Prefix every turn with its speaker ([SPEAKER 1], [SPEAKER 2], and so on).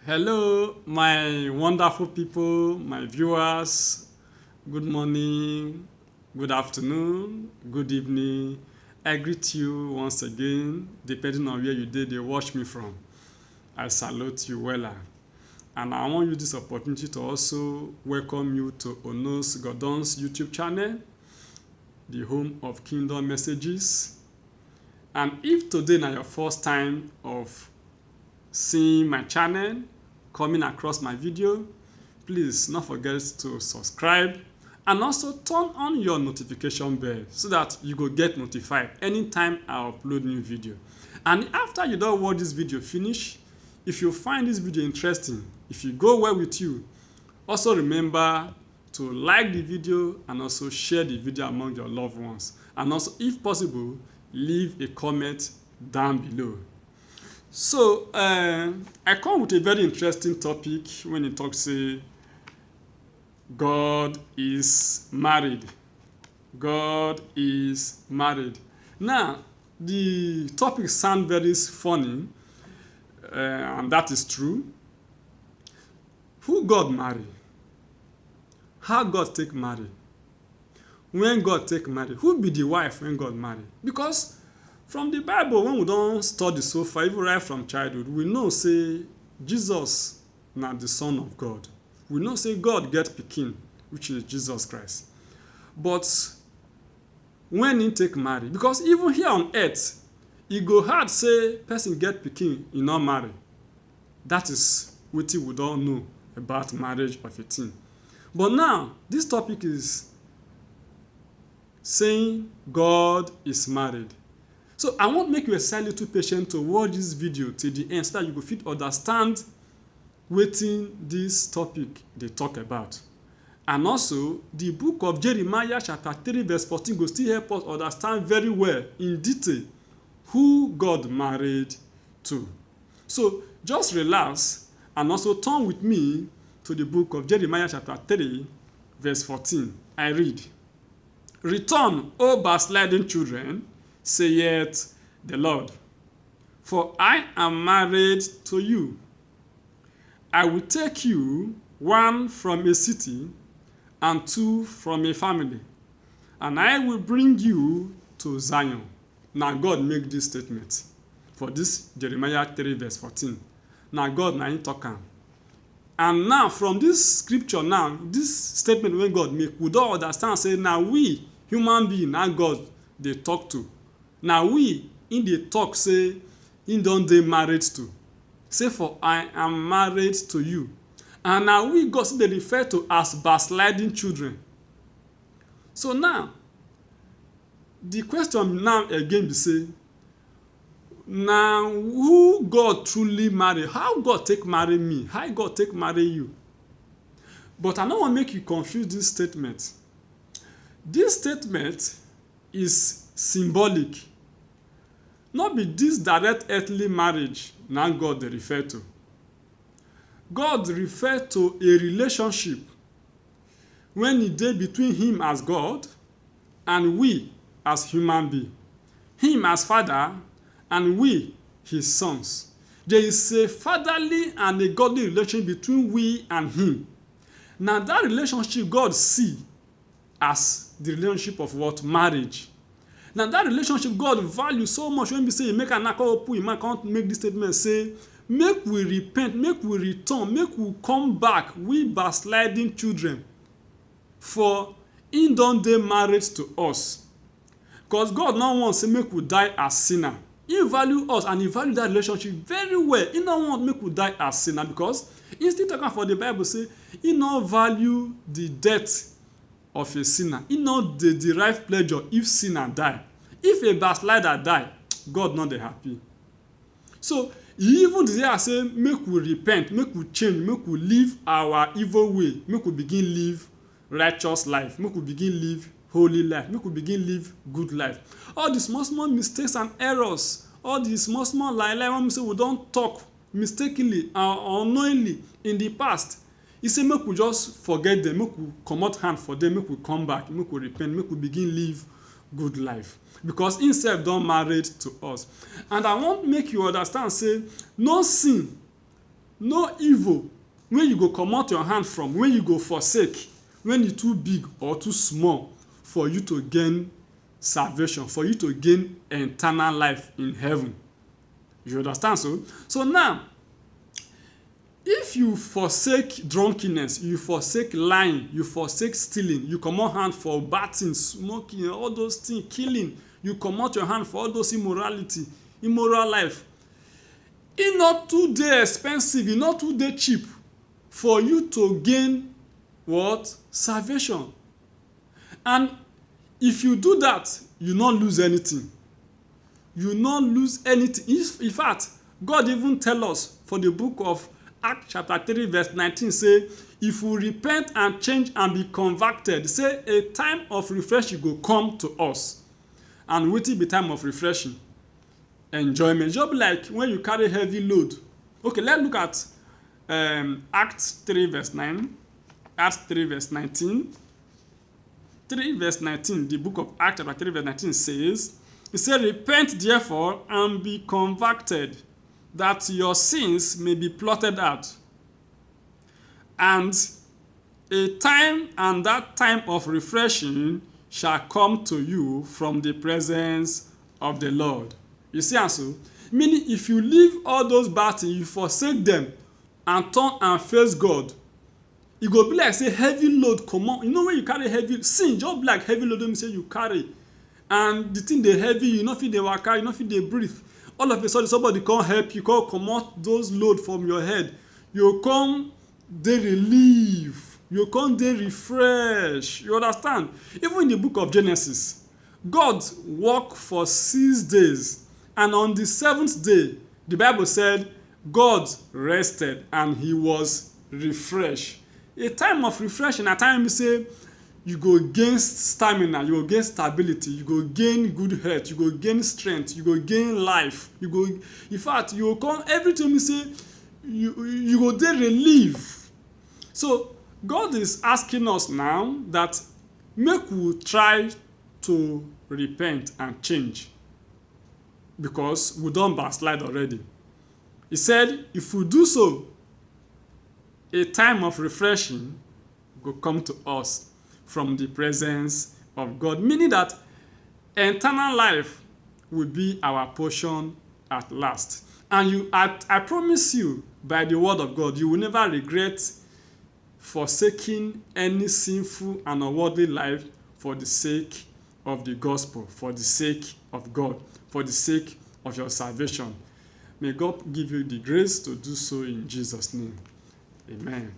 [SPEAKER 1] Hello, my wonderful people, my viewers. Good morning, good afternoon, good evening. I greet you once again, depending on where you did they watch me from. I salute you well. And I want you this opportunity to also welcome you to Onos Gordon's YouTube channel, the home of Kingdom Messages. And if today is your first time of seeing my channel, coming across my video, please don't forget to subscribe and also turn on your notification bell so that you go get notified anytime I upload new video. And after you don't watch this video finish, if you find this video interesting, if you go well with you, also remember to like the video and also share the video among your loved ones. And also, if possible, leave a comment down below. So, I come with a very interesting topic when it talks say God is married. God is married. Now, the topic sounds very funny, and that is true. Who God marry? How God take marry? When God take marry? Who be the wife when God marry? Because from the Bible, when we don't study so far, even right from childhood, we know say Jesus na the Son of God. We know say God get pikin, which is Jesus Christ. But when he take marry, because even here on earth, e go hard say person get pikin, e not marry. That is wetin we don't know about marriage of a teen. But now, this topic is saying God is married. So I want make you a little patient to watch this video till the end so that you go fit understand wetin this topic they talk about. And also, the book of Jeremiah chapter 3 verse 14 go still help us understand very well in detail who God married to. So just relax and also turn with me to the book of Jeremiah chapter 3 verse 14. I read, "Return, O backsliding children, saith the Lord, for I am married to you. I will take you, one from a city and two from a family, and I will bring you to Zion." Now God make this statement for this Jeremiah 3 verse 14. Now God na him talk am. And now from this scripture now, this statement when God make, we don't understand say now we human being na God dey talk to. Now we in the talk say in don dey married to. Say for I am married to you. And now we God still dey refer to as backsliding children. So now the question now again be say, now who God truly marry? How God take marry me? How God take marry you? But I no wan make you confuse this statement. This statement is symbolic. Not be this direct earthly marriage na God dey refer to. God refer to a relationship when e dey between him as God and we as human being. Him as father and we his sons. There is a fatherly and a godly relationship between we and him. Now that relationship God see as the relationship of what? Marriage. Now that relationship God value so much when we say make an open him can't make this statement say make we repent, make we return, make we come back, we backsliding children, for he don dey married to us. Because God no want say make we die as sinner. He value us and he value that relationship very well. He no want make we die as sinner because he still talking for the Bible say he no value the death of a sinner. He no dey derive pleasure if sinner die. If a backslider die, God not dey happy. So he even desire say make we repent, make we change, make we leave our evil way, make we begin live righteous life, make we begin live holy life, make we begin live good life. All the small mistakes and errors, all the small lie when we say we don talk mistakenly or unknowingly in the past, he say make we just forget them, make we comot hand for them, make we come back, make we repent, make we begin live good life. Because himself don married to us. And I want make you understand say no sin no evil wey you go comot your hand from, wey you go forsake, when e too big or too small for you to gain salvation, for you to gain eternal life in heaven. You understand so? So now, if you forsake drunkenness, you forsake lying, you forsake stealing, you comot hand for bad things, smoking, all those things, killing, you comot your hand for all those immorality, immoral life, e no too dey expensive, e no too dey cheap for you to gain what? Salvation. And if you do that, you no lose anything. You no lose anything. In fact, God even tell us for the book of Acts chapter 3 verse 19 say, if we repent and change and be converted, say a time of refreshing go come to us. And wetin be time of refreshing? Enjoyment. Just like when you carry heavy load. Okay, let's look at Acts 3 verse 9. Acts 3 verse 19. 3 verse 19, the book of Acts chapter 3 verse 19 says, it said, repent therefore and be converted, that your sins may be blotted out. And a time and that time of refreshing shall come to you from the presence of the Lord. You see, and so, meaning if you leave all those bad things, you forsake them and turn and face God, e go be like say heavy load comot. You know when you carry heavy sin, just be like heavy load wey be say you carry, and the thing dey heavy, you no fit dey waka, you no fit dey breathe. All of a sudden somebody come help you, come comot those load from your head, you come dey relief, you come dey refresh. You understand? Even in the book of Genesis, God work for 6 days, and on the 7th day, the Bible said God rested and he was refreshed. A time of refreshing, a time you say you go gain stamina, you go gain stability, you go gain good health, you go gain strength, you go gain life, you go, in fact, you go come, every time you say you go dey relief. So God is asking us now that make we try to repent and change, because we don backslide already. He said if we do so, a time of refreshing will come to us from the presence of God, meaning that eternal life will be our portion at last. And I promise you, by the word of God, you will never regret forsaking any sinful and unworldly life for the sake of the gospel, for the sake of God, for the sake of your salvation. May God give you the grace to do so in Jesus' name. Amen.